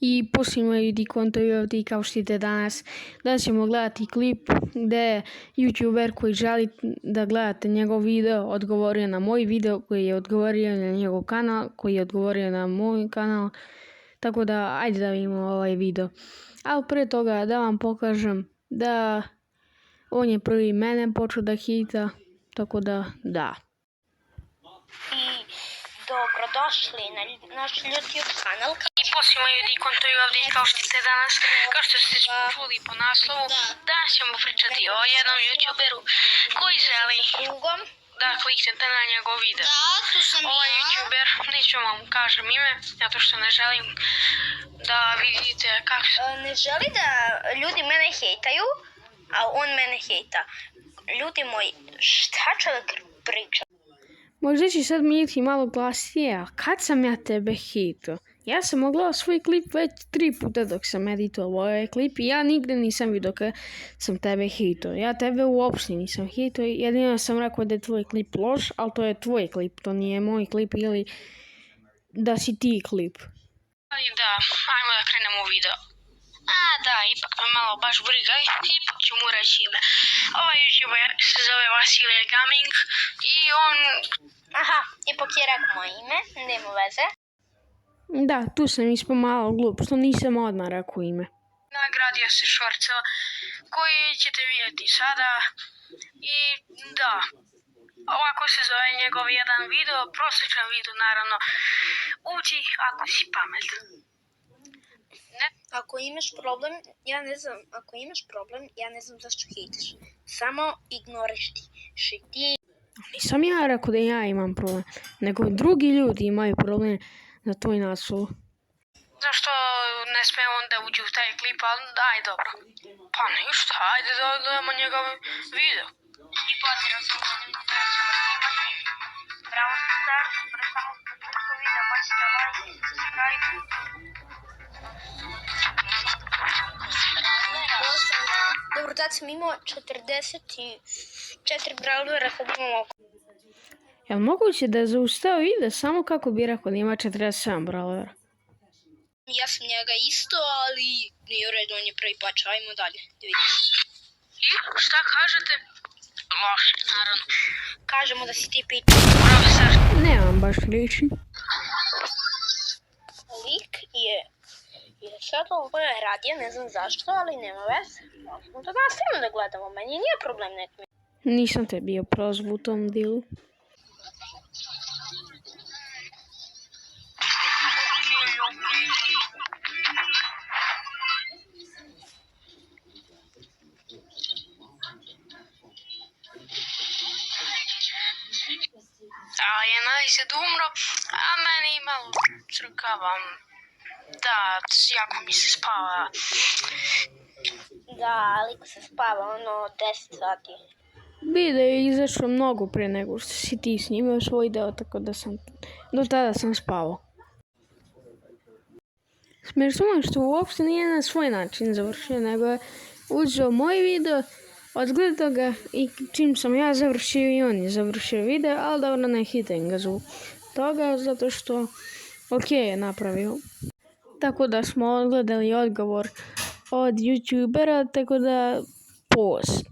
I poslimaju di kontovi kao što idete danas. Danas ćemo gledati klip gdje YouTuber koji želi da gledate njegov video odgovorio na moj video, koji je odgovorio na njegov kanal, koji je odgovorio na moj kanal. Tako da ajde da vidimo ovaj video. Ali prije toga da vam pokažem da on je prvi mene počeo da hita. Tako da. Dobrodošli na naš YouTube kanal. I poslimaju di kontovi ovdje kao što ste danas, kao što ste čuli po naslovu. Danas ćemo pričati o jednom YouTuberu koji želi da kliknete na njegov video. Ovaj YouTuber, neću vam kažem ime, zato što ne želim da vidite kako se... Ne želi da ljudi mene hejtaju, a on mene hejta. Ljudi moji, šta čovjek priča? Možda će sad mi iti malo glasnije, a kad sam ja tebe hitao? Ja sam ogledao svoj klip već 3 puta dok sam editovao ovaj klip i ja nigde nisam vidio kad sam tebe hitao. Ja tebe uopšte nisam hitao, jedino sam rekao da je tvoj klip loš, ali to je tvoj klip, to nije moj klip ili da si ti klip. Da, ajmo da krenemo u video. Da, ipak me malo baš briga, ipak ću mu reći ime. Ovaj YouTuber se zove Vasilije Gaming i on... Aha, ipak je rekao moje ime, nema veze. Da, tu sam ispao malo glup, što nisam odmah rekao ime. Nagradio se šorceva koji ćete vidjeti sada i da, ovako se zove njegov jedan video, prosječan video naravno, uđi ako si pametan. Ako imaš problem, ja ne znam zašto hejtaš. Samo ignoriš ti. Nisam ja rekao da ja imam problem, nego drugi ljudi imaju problem za tvoj naslov. Zašto ne smije on da uđe u taj klip, ali daj dobro. Pa ništa, ajde da odgledamo njegov video. I poziram se da imati pravo za start, samo preko videa bacite like i subscribe. Dobro, tad sam imao 44 brawlera, sad imam oko. Je li moguće da je zaustao video samo kako bi rekao da ima 47 brawlera? Ja sam njega isto, ali nije u redu, on je prvi pač, ajmo dalje, da vidimo. I šta kažete? Loše, naravno. Kažemo da si ti pitan. Profesor. Nemam baš riječi. Lik je sad ovo je radio, ne znam zašto, ali nema veze. Da nastavimo da gledamo, meni nije problem nekom. Nisam te bio prozvu u tom dilu. Jedna se umro, a meni malo crkavam. Da, jako mi se spava. Da, liko se spava, 10 sati. Video je izašao mnogo prije nego što si ti snimio svoj deo, tako da do tada sam spavao. Smiješno je što uopšte nije na svoj način završio, nego je uzeo moj video, odgledao ga i čim sam ja završio i on je završio video, ali dobro ne hitam ga zbog toga, zato što ok je napravio. Tako da smo odgledali odgovor od YouTubera, tako da pause.